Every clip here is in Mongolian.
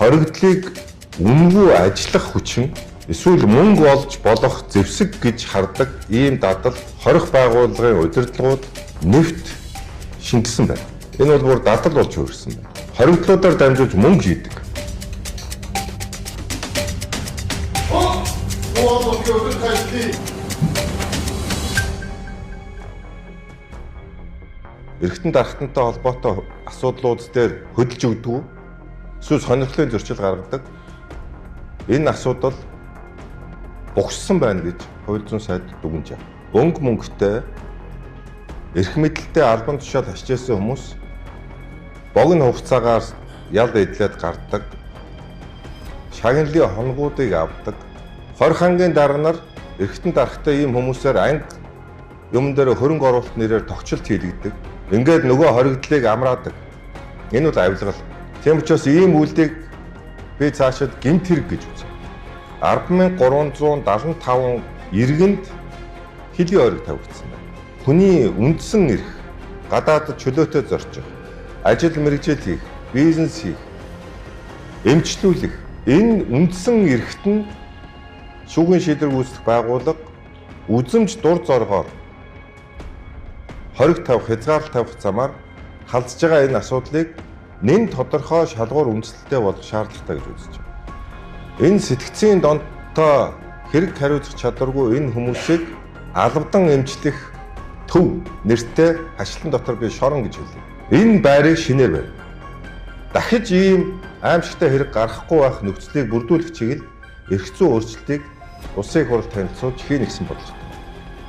хоригдлыг үнгүй ажиллах хүчин эсвэл мөнгө олж болох зэвсэг гэж хардаг ийм дадал хорих байгууллагын удирдлагууд нэвт шингэсэн байна. Энэ бол бүр дадал болж өөрчлөсөн байна. Хоригдлуудаар дамжуулж мөнгө хийдэг. Эргэтэн дархтантай холбоотой асуудлууд дээр хөдөлж өгдөг. Эсвэл сонирхлын зөрчил гаргадаг. Энэ асуудал богссон байна гэж хууль зүйн сайд дүгнэж байна. Өнгө мөнгөтэй эрх мэдэлтэй албан тушаал хашижсэн хүмүүс богино хугацаагаар ял эдлээд гардаг. Шагналын хонгуудыг авдаг. 20 хамгийн дарга нар эргэтэн дархтай ийм хүмүүсээр анги юм дээр хөрөнгө оруулалт нэрээр тогтчлт хийлэгдэг. Ингээд нөгөө хоригдлыг амраадаг. Энэ бол авилгал. Тийм учраас ийм үйлдийг би цаашид гэмт хэрэг гэж үзнэ. 10,375 иргэнд хэлийн ориг тавигдсан байна. Хүний үндсэн эрх, гадаадд чөлөөтэй зорчих, ажил мэргэжил хийх, бизнес хийх, эмчлүүлэх энэ үндсэн эрхт нь шүүхийн шийдвэр гүйцэтгэх байгууллага үзэмж дур зоргоор хориг тавих, хязгаарлалт тавих замаар халдж байгаа энэ асуудлыг нэн тодорхой шалгуур үндэслэлтэй болох шаардлагатай гэж үзэж байна. Энэ сэтгцийн донтоо хэрэг хариуцах чадваргүй энэ хүмүүсийг албадан эмчлэх төв нэртэй хашлан дотор би шорон гэж хэлье. Энэ байрыг шинээр барь. Дахиж ийм аимшигтай хэрэг гарахгүй байх нөхцөлийг бүрдүүлэх чиглэл эрх зүйн өөрчлөлтийг улсын хурал танилцуулж хийн гэсэн бодлого.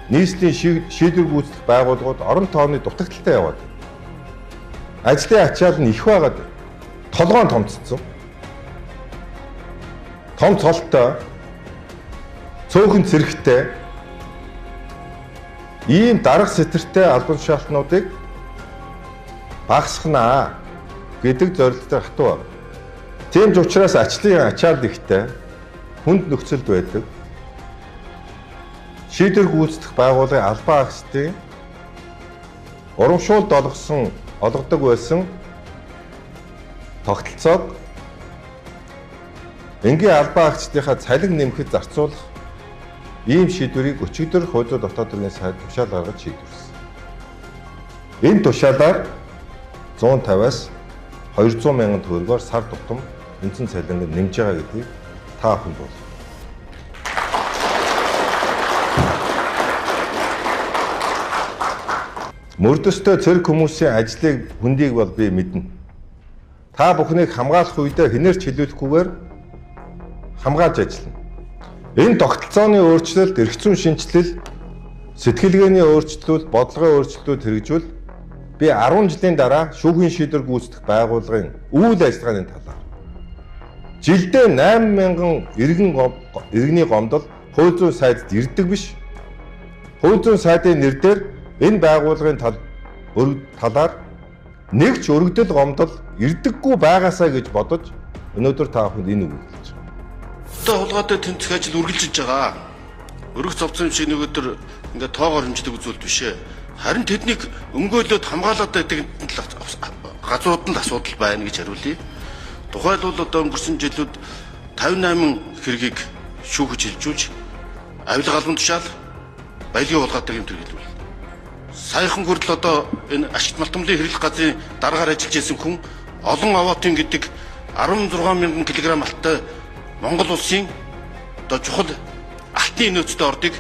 Нийслэлийн шийдвэр гүйцэтгэх байгууллагууд орон тооны дутагдaltaй яваад байна. Ажлын ачаал нь их байгаад толгоон томцсон. Том цолтой, цөөхөн цэрэгтэй ийм дарга сэтэртэй албан тушаалтнуудыг багасгахнаа гэдэг зорилттой хатуу байна. Тийм ч учраас ажлын ачаал ихтэй хүнд нөхцөлд байдаг. Шийдвэр гүйцэтгэх байгууллагын албан агчдын урамшуулд олгодог байсан тогтолцоог энгийн албан агчдынхаа цалин нэмэхэд зарцуулах ийм шийдвэрийг өчигдөр хууль зүйн дотоод хэргийн сайд тушаал гаргаж шийдвэрлэсэн. Энэ тушаалаар 150-аас 200 мянган төгрөгөөр сар тутам үндсэн цалинг нэмж байгаа гэдгийг та бүхэн бол. Мөрдөстэй цэрэг хүмүүсийн ажлыг хөндийг бол би мэднэ. Та бүхнийг хамгаалах үедээ хинээр ч хилүүлэхгүйгээр хамгаалж ажиллана. Энэ тогтолцооны өөрчлөлт, эрх зүйн шинжилэл, сэтгэлгээний өөрчлөлт, бодлогын өөрчлөлтүүд хэрэгжүүл би 10 жилийн дараа шүүхийн шийдвэр гүйцэтгэх байгууллагын үйл ажиллагааны талаар жилдээ 8,000 иргэний гомдол хууль зүйн сайдд ирдэг биш. Хууль зүйн сайдын нэр дээр энэ байгууллагын талаар нэг ч өргөдөл гомдол ирдэггүй байгаасаа гэж бодож өнөөдөр та бүхэнд энэ үг хэлж байна. Одоо хулгайтай тэнцэх ажил үргэлжилж байгаа. Өргөх зовцсон юм шиг нөгөөдөр ингээд тоогоор хэмждэг үзүүлэлт биш ээ. Харин тэднийг өмгөөлөд хамгаалаад байдаг газрууд нь асуудал байна гэж хариулъя. Тухайлбал одоо өнгөрсөн жилүүд 58 хэргийг шүүхэж хилжүүлж авилга албан тушаал баялагын хулгайтай юм хэрэглэв. Саяхан хүртэл одоо энэ ашигт малтмлын хэрэглэх газрын дараагаар ажиллаж исэн хүн олон аваатын гэдэг 16,000 кг алттай Монгол улсын одоо чухал алтын нөөцтэй ордыг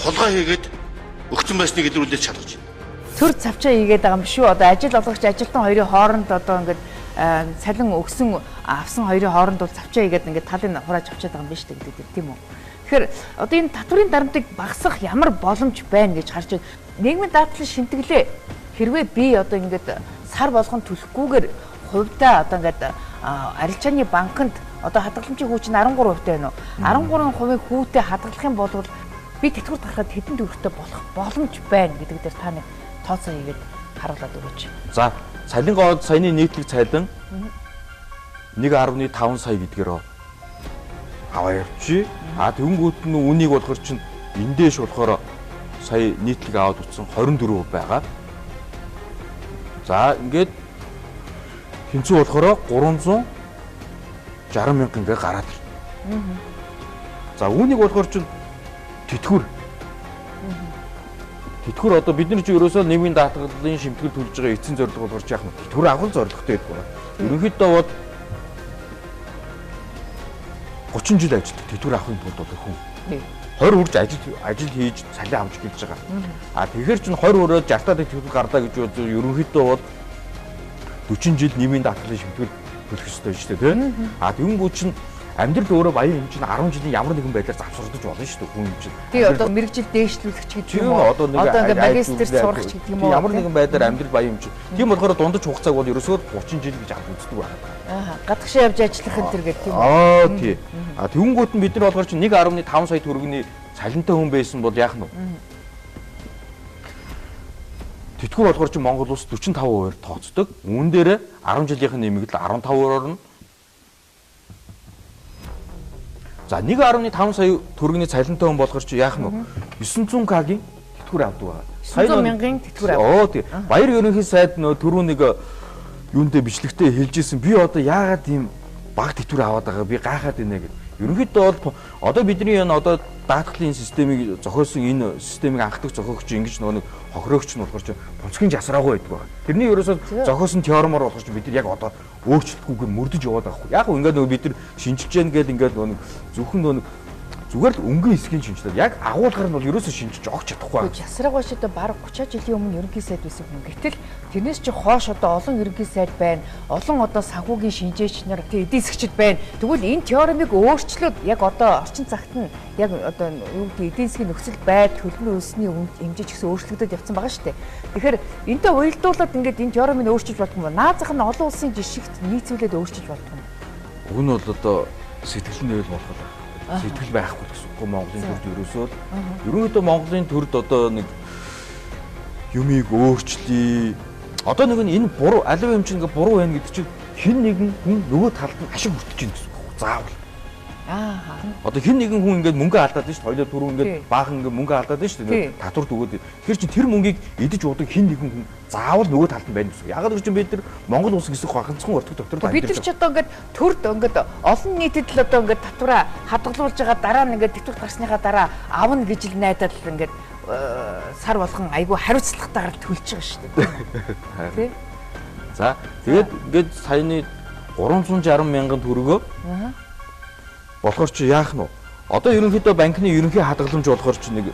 хулгай хийгээд өгсөн байсныг илрүүлж чадварч байна. Төр цавчаа хийгээд байгаа юм шүү. Одоо ажил олгогч ажилтан хоёрын хооронд одоо ингээд цалин өгсөн авсан хоёрын хооронд бол цавчаа хийгээд ингээд талын хурааж авчаад байгаа юм биш гэдэг тийм үү. Тэгэхээр одоо энэ татврын дарамтыг багасгах ямар боломж байна гэж харж байна. Нийгмийн даатгалын шинтгэлээ хэрвээ би одоо ингээд сар болгон төлөхгүйгээр хувьдаа одоо ингээд арилжааны банкнд одоо хадгаламжийн хүч нь 13% байна уу? 13% хүүтэй хадгалах юм бол би тэтгэврт гарахад хэдэн төгрөгтэй болох боломж байна гэдэг дээр та нэг тооцоо хийгээд харуулад өгөөч. За, цалингаа саяны нийтлэг цалин 1.5 сая гэдгээр аваа явчих. Тэнгүүт нь үнийг болохоор чинь эндээш болохоор сая нийтлэг аваад утсан 24% байгаа. За, ингээд хинцүү болохоор 60 мянга ингээ гараад ирнэ. За үүнийг болохоор чинь тэтгэвэр. Тэтгэвэр одоо бид нар чи ерөөсөө нийгмийн даатгалын шимтгэл төлж байгаа эцсийн зорилго болохоор чи яг нь тэтгэвэр авах зорилготой байдаг байна. Ерөнхийдөө бод 30 жил ажилладаг тэтгэвэр авахын тулд одоо хүн 20 хүрч ажил хийж цалин авч гэлж байгаа. А тэгэхээр чинь 20 өрөө 60 таа тэтгэвэр гарлаа гэж бодож ерөнхийдөө бод 40 жил нийгмийн даатгалын шимтгэл төлөх ёстой шүү дээ тийм. А тэгэнгүүт чинь амьдрал өөрөө баян юм чинь 10 жилийн ямар нэгэн байдлаар завсардаж болно шүү дээ хүн юм чинь. тий одоо мэрэгжил дээшлүүлэгч гэдэг юм уу? Одоо ингээ магистрт сурах ч гэдэг юм уу? Ямар нэгэн байдлаар амьдрал баян юм чинь. Тийм болохоор дундаж хугацааг бол ерөөсөө 30 жил гэж авч үздэг байна. Аа гадагшаа явж ажиллах энэ төр гэдэг тийм үү? Аа тий. А тэгэнгүүт нь бид нар болохоор чинь 1.5 сая төгрөгийн цалинтай хүн байсан бол яах нь вэ? Тэтгэвэр болохоор чинь Монгол улс 45% тооцдог. Үүн дээр 10 жилийнхэн нэмэгдэл 15% орно. За 1.5 сая төгрөгийн цалинтай хүн болохоор чи яах нь вэ? 900к-гийн тэтгэвэр авдаг байгаа. 900 мянган тэтгэвэр авдаг. Оо тий. Баяр ерөнхий сайд нөө түрүү нэг юунтэй бичлэгтээ хэлжсэн. Би одоо яагаад ийм баг тэтгэвэр аваад байгаа би гайхаад байна гэд. Ерөнхийдөө бол одоо бидний энэ одоо даатгалын системийг зохиосон энэ системийг анхдаг зохиогч ингэж нэг хохирогч нь болохоор чи тунцгийн жасраагүй байдаг байна. Тэрний ерөөсөө зохиосон теоремор болохоор чи бид нар яг одоо өөрчлөлтгүйгээр мөрдөж яваад байгаа хгүй. Яг ингээд нөгөө бид нар шинжилж гэн гээд ингээд нөгөө зөвхөн нөгөө зүгээр л өнгөн хэсгийн шинжилээд яг агуулгаар нь бол ерөөсөө шинжиж огч чадахгүй. Жасраагүй ч одоо бараг 30 жилийн өмнө ерөнхий сайд байсан хүн. Гэтэл тэрнээс чи хоош одоо олон ерөнхий сайд байна. Олон одоо санхүүгийн шинжээч нар эдийн засгчид байна. Тэгвэл энэ теоремыг өөрчлөөд яг одоо орчин цагт нь яг одоо юу гэдэг эдийн засгийн нөхцөл байдал хөлбөмбөгийн үндэсний хэмжээ ч гэсэн өөрчлөгдөж явсан байгаа шүү дээ. Тэгэхээр энэтэй уялдуулаад ингээд энэ теоремыг өөрчилж болох юм. Наазах нь олон улсын жишгт нийцүүлээд өөрчилж болох юм. Уг нь бол одоо сэтгэлний хэл болох сэтгэл байхгүй гэсэн үг. Монголын төрд ерөөсөө ерөнхийдөө Монголын төрд одоо нэг юмыг өөрчлөе. Одоо нэг нь энэ буруу аливаа юм чинь ингээ буруу байна гэдэг чинь хэн нэгэн хүн нөгөө талд нь ашиг хүртэж гин гэсэн үг. Заавал. Одоо хэн нэгэн хүн ингээд мөнгө алдаад байна шүү дээ. Хоёулаа түрүү ингээд баахан ингээд мөнгө алдаад байна шүү дээ. Татвар төгөөд. Тэгэхээр чи тэр мөнгийг идэж уудаг хэн нэгэн хүн заавал нөгөө талд нь байна гэсэн үг. Ягаад гэвэл бид нар Монгол улс гэсэн ганцхан өртөг доктор бид нар ч одоо ингээд төрд ингээд олон нийтэд л одоо ингээд татвараа хадгалуулж байгаа дараа нь ингээд тэтгэврт гарсныхаа дараа авна гэж л найдаад л ингээд сар болгон айгүй хариуцлагатайгаар төлж байгаа шүү дээ. Тий. За тэгээд ингээд саяны 360 мянган төгрөгөө болохоор чи яах нь вэ? Одоо ерөнхийдөө банкны ерөнхий хадгаламж болохоор чи нэг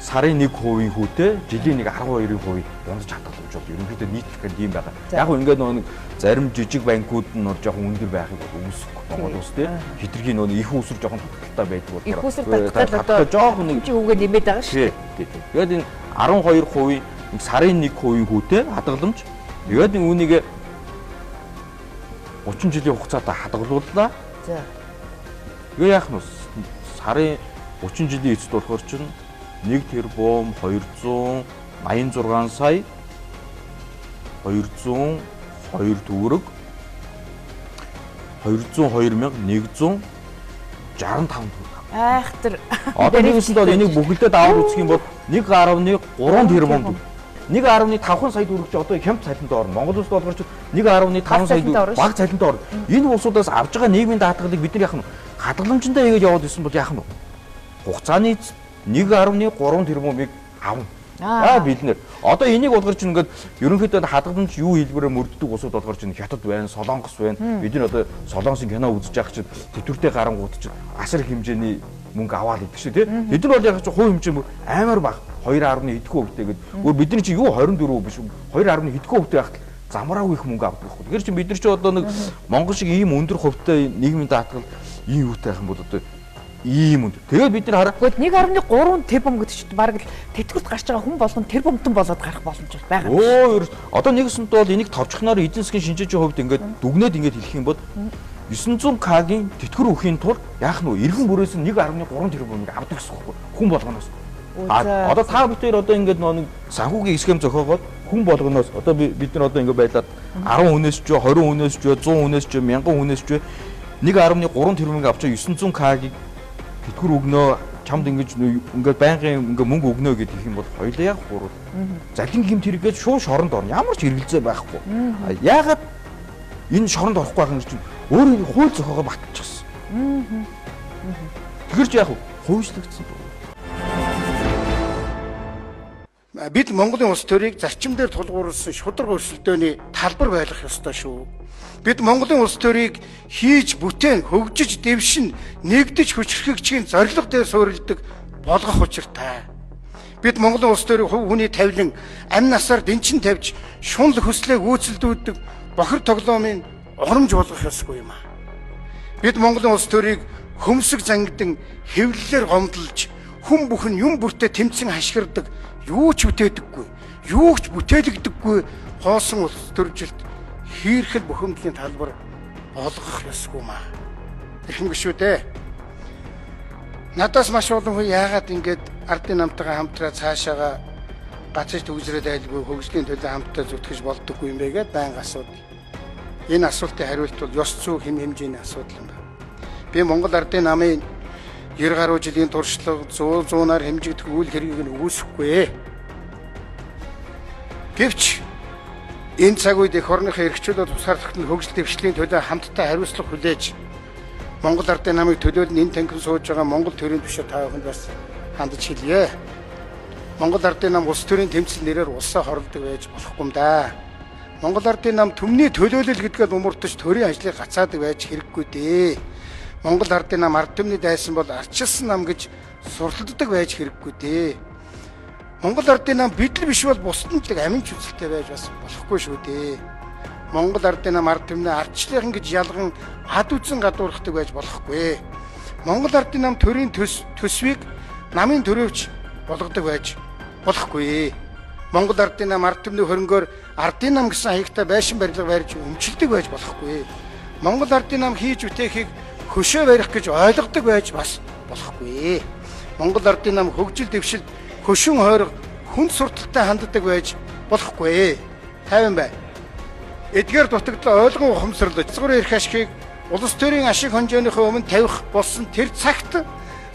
сарын 1% хүүтэй жилийн нэг 12% дундаж хадгаламж бол ерөнхийдөө нийтлэх гэдэг юм байна. Яг ингээд нэг зарим жижиг банкуд нь жоохон өндөр байхыг үүсэхгүй Монгол улс тий хитрхийн нөө их усэр жоохон татгалтай байдаг болохоор их усэр татгалтай одоо жоохон нэг үгээ нэмээд байгаа шүү дээ. Тэгээд энэ 12% сарын 1% хүүтэй хадгаламж тэгээд үүнийг 30 жилийн хугацаанд хадгалууллаа. За. Тэгээ яах нь сарын 30 жилийн эцэст болохоор чинь 1 тэрбум 286 сая 202 төгрөг 202,165 төгрөг. Айхтар. Одоо нэгс бол энийг бүгдээ даваад үзэх юм бол 1.3 тэрбум төгрөг. 1.5 сая төгрөг чи одоо хямд цалинтай орно. Монгол улсд болохоор 1.5 сая төгрөг баг цалинтай орно. Энэ улсуудаас авж байгаа нийгмийн даатгалыг бид нар яах нь хадгаламжтай ингэж яваад исэн бол яах нь хугацааны 1.3 тэрбумыг авна. Аа бид нэр одоо энийг болгож чинь ингээд ерөнхийдөө хадгаламж юу хэлбэрээр мөрддөг улсууд болгож чинь Хятад байна, Солонгос байна. Бид нар одоо Солонгосын кино үзэж байгаа чинь тэтгэвртэй гарангууд чинь асар хэмжээний мөнгө аваад идэх шүү тий. Бид нар бол яг чинь хувь хэмжээ амар бага 2.7% гэдэг. Өөр бидний чинь юу 24% биш 2.7% байхад замраагүй их мөнгө авдаг байхгүй. Тэгэхээр чинь бид нар чи одоо нэг Монгол шиг ийм өндөр хувьтай нийгмийн даатгал ийм юутай байх юм бол одоо ийм өндөр. Тэгээд бид нар хараа 1.3 тэрбум гэдэг чинь баг л тэтгэврт гарч байгаа хүн болгон тэрбумтан болоод гарах боломж байгаа. Оо одоо нэгсэнд бол энийг товчхоноор эдийн засгийн шинжээчийн хувьд ингээд дүгнээд ингээд хэлэх юм бол 900к-гийн тэтгэвэр өхийн тулд яах нь вэ? Иргэн бүрээс нь 1.3 тэрбумыг авдаг гэсэн хүн болгоноос. Одоо та бүхэн одоо ингээд нэг санхүүгийн схем зохиогоод хүн болгоноос одоо бид нар одоо ингээд байлаад 10 хүнээс ч 20 хүнээс ч 100 хүнээс ч 1000 хүнээс ч 1.3 тэрбумыг авч 900к-ийг тэтгэвэр өгнөө чамд ингээд байнгын ингээд мөнгө өгнөө гэдэг юм бол хоёулаа яг гурав. Залин гэмт хэрэггээд шууд шоронд орно. Ямар ч хэрэгэлзээ байхгүй. Яагаад энэ шоронд орохгүй байх юм чинь Өөрөө хууль зохиогоо батчихсан. Тэгэрч яг хуульчлагдсан. Бид Монголын улс төрийг зарчим дээр тулгуурласан шударга өрсөлдөөний талбар байлгах ёстой шүү. Бид Монголын улс төрийг хийж бүтээн хөгжиж дэвшин нэгдэж хүчрхэгчийн зорилго дээр суурилдаг болгох учиртай. Бид Монголын улс төрийг хувь хүний тавилан амь насаар дэнчин тавьж шунал хөслөө гүйцэлдүүлдэг бохир тоглоомын урамж болгох ёсгүй юм аа. Бид Монголын улс төрийг хөмсөг зангидан хэвлэлээр гомдлж хүн бүхэн юм бүртээ тэмцэн хашгирдаг юу ч бүтээдэггүй, юу ч бүтээлэгдэггүй хоосон улс төржилт хийрхэл бухимдлын талбар болгох ёсгүй маа. Эрхэм гишүүдээ. Надаас маш олон хүн яагаад ингэж ардын намтайгаа хамтраа цаашаага гацж төгсрээд айлгүй хөгжлийн төлөө хамтдаа зүтгэж болдоггүй юм бэ гэдээ байнга асуудаг. Энэ асуултын хариулт бол ёс зүй хэм хэмжээний асуудал юм байна. Би Монгол ардын намын 90 гаруй жилийн туршлага зуунаар хэмжигдэх үйл хэргийг нь үүсэхгүй. Гэвч энэ цаг үед эх орныхоо эрхчлөлөд тусгаарлахад хөгжил дэвшлийн төлөө хамтдаа хариуцлага хүлээж Монгол ардын намыг төлөөлн энэ танхим сууж байгаа Монгол төрийн түвшээр та бүхэнд бас хандаж хэлье. Монгол ардын нам улс төрийн тэмцэл нэрээр улсаа хорлдог байж болохгүй юм да. Монгол ардын нам түмний төлөөлөл гэдгээд умурдаж төрийн ажлыг гацаадаг байж хэрэггүй дээ. Монгол ардын нам ард түмний дайсан бол арчилсан нам гэж сурталддаг байж хэрэггүй дээ. Монгол ардын нам бидл биш бол бусдад л амин чүцэлтэй байж бас болохгүй шүү дээ. Монгол ардын нам ард түмний ардчлалын гэж ялган ад үзэн гадуурхдаг байж болохгүй. Монгол ардын нам төрийн төсвийг намын төрөвч болгодог байж болохгүй. Монгол ардын нам ард түмний хөрөнгөөр ардын нам гэсэн хаягтай байшин барилга барьж өмчилдөг байж болохгүй. Монгол ардын нам хийж бүтээхийг хөшөө барих гэж ойлгодог байж бас болохгүй. Монгол ардын нам хөгжил дэвшилд хөшин хойрог хүн сурталтай ханддаг байж болохгүй. Тайван бай. Эдгээр дутагдлаа ойлгон ухамсарлаж цэцгүүрийн эрх ашигыг улс төрийн ашиг хонжоонийхөө өмнө тавих болсон тэр цагт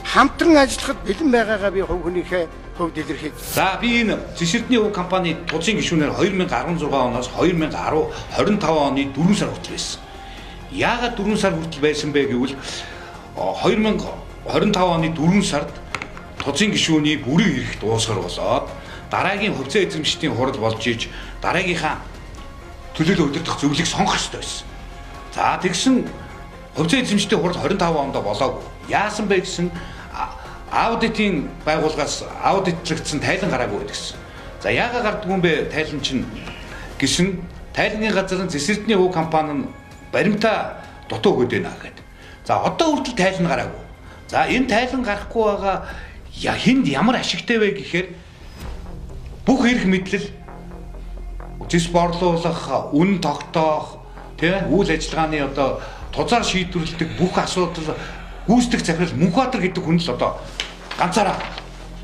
хамтран ажиллахад бэлэн байгаагаа би хувь хүнийхээ хувьд илэрхийлж. За би энэ Цэсэрдний өв компани тузын гишүүнээр 2016 оноос 2025 оны 4 сар хүртэл байсан. Яагаад 4 сар хүртэл байсан бэ гэвэл 2025 оны 4 сард тузын гишүүний бүрийн эрх дуусгар болоод дараагийн хувьцаа эзэмшигчдийн хурал болж иж дараагийнхаа төлөөлөл удирдах зөвлөлийг сонгох ёстой байсан. За тэгсэн хувьцаа эзэмшигчдийн хурал 25 онд болоогүй. Яасан бэ гэсэн аудитын байгууллагаас аудитлагдсан тайлан гараагүй гэсэн. За яагаад гардгүй юм бэ тайлан чинь гэсэн тайлангийн газрын Цэсэрдний өв компани нь баримтаа дутуу өгöd байна гэдэг. За одоо хүртэл тайлан гараагүй. За энэ тайлан гарахгүй байгаа хинд ямар ашигтай вэ гэхээр бүх эрх мэдлэл зэс борлуулах, үн тогтоох, үйл ажиллагааны одоо тузаар шийдвэрлэдэг бүх асуудал гүйцэтгэх захирал Мөнхбаатар гэдэг хүн л одоо ганцаараа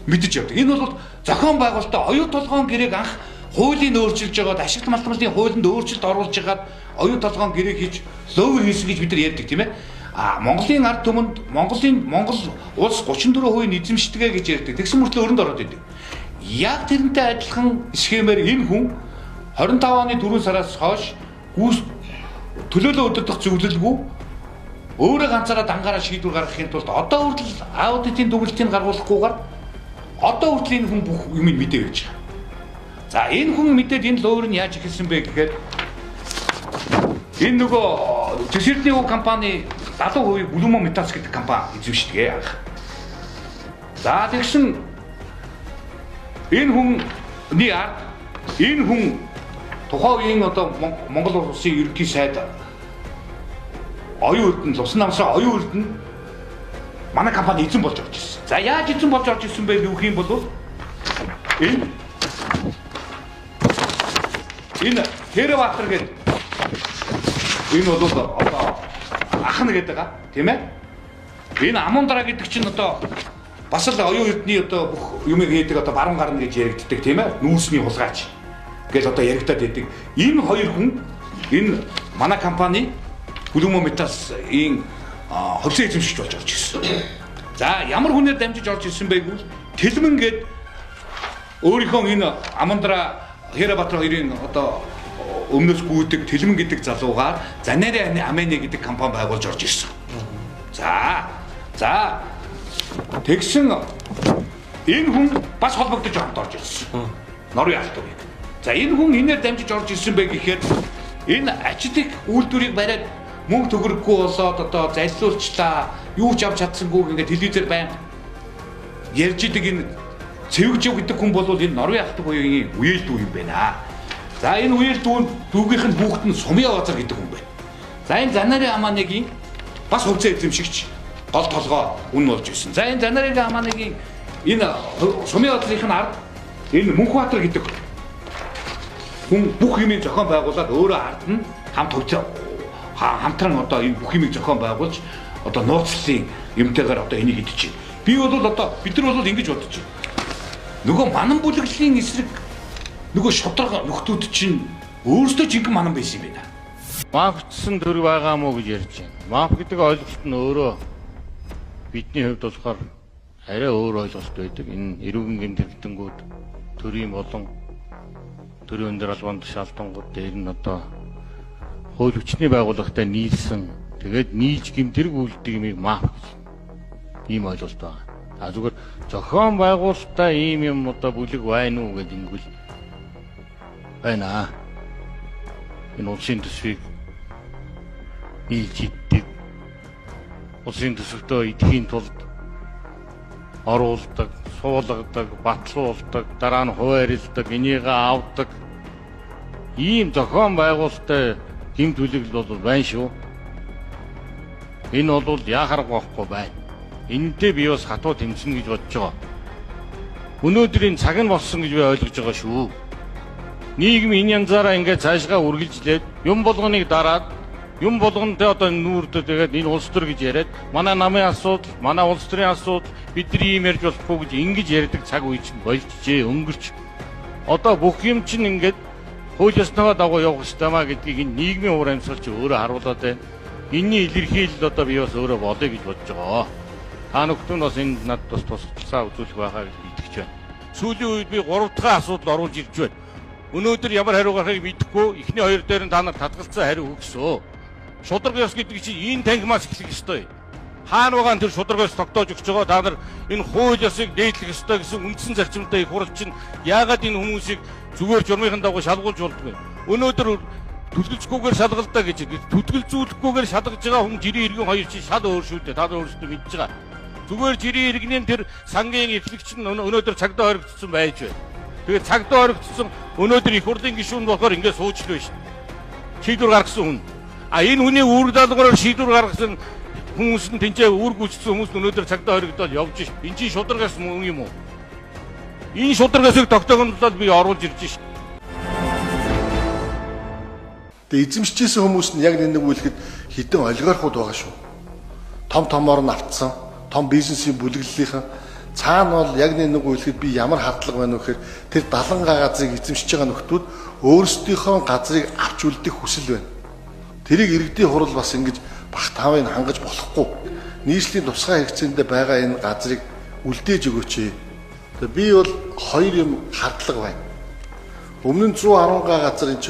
мэдэж явдаг. Энэ бол зохион байгуулалтаа оюу толгоон гэрээг анх хуулийн өөрчилж байгаад ашигт малтмалын хуулинд өөрчлөлт оруулж байгаад оюу толгоон гэрээг хийж ловер хийсэн гэж бид нар ярьдаг тийм ээ. Монголын ард түмэнд Монгол улс 34% эзэмшдэгэ гэж ярьдаг. Тэгсэн мөртлөө өрөнд ороод идэв. Яг тэрнтэй адилхан схемээр энэ хүн 25 оны 4 сараас хойш төлөөлөл удирдах зөвлөлгүй өөрөө ганцаараа дангаараа шийдвэр гаргахын тулд одоо хүртэл аудитын дүгнэлтийг гаргуулахгүйгээр одоо хүртэл энэ хүн бүх юмыг мэдээ өгч байгаа. За энэ хүн мэдээд энэ ловер нь яаж ихэлсэн бэ гэхээр энэ нөгөө Цэсэрдний өв компани 70% Blue Metals гэдэг компани эзэмшдэг анх. За тэгсэн энэ хүний ард энэ хүн тухайн үеийн одоо Монгол улсын ерөнхий сайд оюун эрдэнэ Лувсан намсраа оюун эрдэнэ манай компани эзэн болж орж ирсэн. За яаж эзэн болж орж ирсэн бэ гэх юм бол энэ Тэрэбаатар гэдэг энэ бол одоо ахна гэдэг байгаа тийм ээ. Энэ Амундраа гэдэг чинь одоо бас л оюун эрдний одоо бүх юмыг хийдэг одоо баруун гарна гэж яригддаг тийм ээ. Нүүрсний хулгайч гэж одоо яригдаад байдаг. Энэ хоёр хүн энэ манай компани Blue Metals-ийн хувьцаа эзэмшигч болж орж ирсэн. За ямар хүнээр дамжиж орж ирсэн бэ гэвэл Тэлмэн гээд өөрийнхөө энэ Амундраа Тэрэбаатар хоёрын одоо өмнөөс гүйдэг Тэлмэн гэдэг залуугаар Занери Амени гэдэг компани байгуулж орж ирсэн. За тэгсэн энэ хүн бас холбогдож орж ирсэн. Норын алтурыг. За энэ хүн энээр дамжиж орж ирсэн бэ гэхээр энэ ажилтны үйлдвэрийг бариад мөнгө төгрөггүй болоод одоо залилуулчлаа, юу ч авч чадсангүй ингээд телевизээр байна. Ярьж идэг энэ Цэвэгжив гэдэг хүн бол энэ Норвеги алтан буюугийн үеэл дүү юм байна. За энэ үеэл дүүгийнх нь хүүхэд нь Сумья Базар гэдэг хүн байна. За энэ Занери Аманыгийн бас хувьцаа эзэмшигч гол толгой үн болж ирсэн. За энэ Занери Аманыгийн энэ Сумья Базарын ард энэ Мөнхбаатар гэдэг хүн бүх юмыг зохион байгуулад өөрөө ард нь хамтран одоо энэ бүх юмыг зохион байгуулж одоо нууцлалын юмтайгаар одоо энийг идэж байна. Би бол одоо бид нар бол ингэж бодож байна. Нөгөө манан бүлэглэлийн эсрэг нөгөө шудраг нөхдүүд чинь өөрсдөө жинхэнэ манан байсан юм байна. Мафчсан төр байгаа мó гэж ярьж байна. Маф гэдэг ойлголт нь өөрөө бидний хувьд болохоор арай өөр ойлголт байдаг. Энэ эрүүгийн гэмтэлтэнгүүд төрийн болон төрийн өндөр албанд шалтангууд дээр нь одоо хууль хүчний байгууллагатай нийлсэн тэгээд нийж гэмтэрэг үйлдэх юмыг маф гэж ийм ойлголт байна. Зүгээр зохион байгуулалтаа ийм юм одоо бүлэг байна уу гэдэг ингэвэл байна. Энэ улсын төсвийг ийжиддэг. Улсын төсөвтөө идэхийн тулд оруулдаг, суулгадаг, батлуулдаг, дараа нь хуваарилдаг, энийг авдаг. Ийм зохион байгуулалттай гэмт бүлэг бол байна шүү. Энэ бол яхарга байхгүй байна. Энэтэй би бас хатуу тэмцэнэ гэж бодож байгаа. Өнөөдрийн цаг нь болсон гэж би ойлгож байгаа шүү. Нийгэм энэ янзаараа ингээд цаашгаа үргэлжлээд юм болгоныг дараад юм болгонтэй одоо нүүрдэ тэгээд энэ улс төр гэж яриад манай намын асуудал, манай улс төрийн асуудал бидний юм ярьж болохгүй гэж ингэж ярьдаг цаг үе чинь болжжээ, өнгөрч. Одоо бүх юм чинь ингээд хууль ёсноогоо дагуу явах ёстой маа гэдгийг энэ нийгмийн уур амьсгал чи өөрөө харуулад байна. Энийний илэрхийлэл одоо би бас өөрөө бодъё гэж бодож байгаа. Та бүхэн бас энэ над бас тусалцаа үзүүлэх байхаа гэж итгэж байна. Сүүлийн үед би 3 дахь асуудал оруулж ирж байна. Өнөөдөр ямар хариу гарахыг мэдэхгүй эхний 2 дээр нь та нар татгалцсан хариу өгсөө. Шудраг ёс гэдэг чинь энэ тангимаас эхлэх ёстой. Хаана байгаа нь тэр шудраг ёс тогтоож өгч байгаа. Та нар энэ хууль ёсыг дээдлэх ёстой гэсэн үндсэн зарчимтай их хурал чинь яагаад энэ хүмүүсийг зүгээр журмынхын дагуу шалгуулж болдгоо. Өнөөдөр түтгэлцгүйгээр шалгалдаа гэж түтгэлзүүлэхгүйгээр шалгаж байгаа хүн жирийн иргэн хоёр чинь шал өөр шүү дээ. Та нар өөрсдөө мэдж байгаа. Зүгээр жирийн иргэний тэр сангийн эвлэгч нь өнөөдөр цагдаа хоригдсон байж байна. Тэгээд цагдаа хоригдсон өнөөдөр их хурлын гишүүн болохоор ингээд суучлаа шүү. Шийдвэр гаргасан хүн. А энэ хүний үүрэг даалгавраар шийдвэр гаргасан хүмүүс нь тэнцээ үүрэг гүйцэтгэсэн хүмүүс нь өнөөдөр цагдаа хоригдоод явж шин. Энэ чинь шударгаас мөн юм уу? Энэ шударгаасыг тогтоогондоо би оруулж ирж шин. Тэгээ эзэмшижсэн хүмүүс нь яг нэг үйлхэд хитэн олигархууд байгаа шүү. Том томоор нь автсан, том бизнесийн бүлэглэлийнхэн цаана бол яг нэг үйлхэд би ямар хардлага байна вэ гэхээр тэр 70 газрыг эзэмшиж байгаа нөхдүүд өөрсдийнхөө газрыг авч үлдэх хүсэл байна. Тэрийг иргэдийн хурал бас ингэж багт тавыг хангаж болохгүй. Нийслэлийн тусгай хэрэгцээндээ байгаа энэ газрыг үлдээж өгөөч. Тэгээ би бол хоёр юм хардлага байна. Өмнө нь 110 га газар энэ ч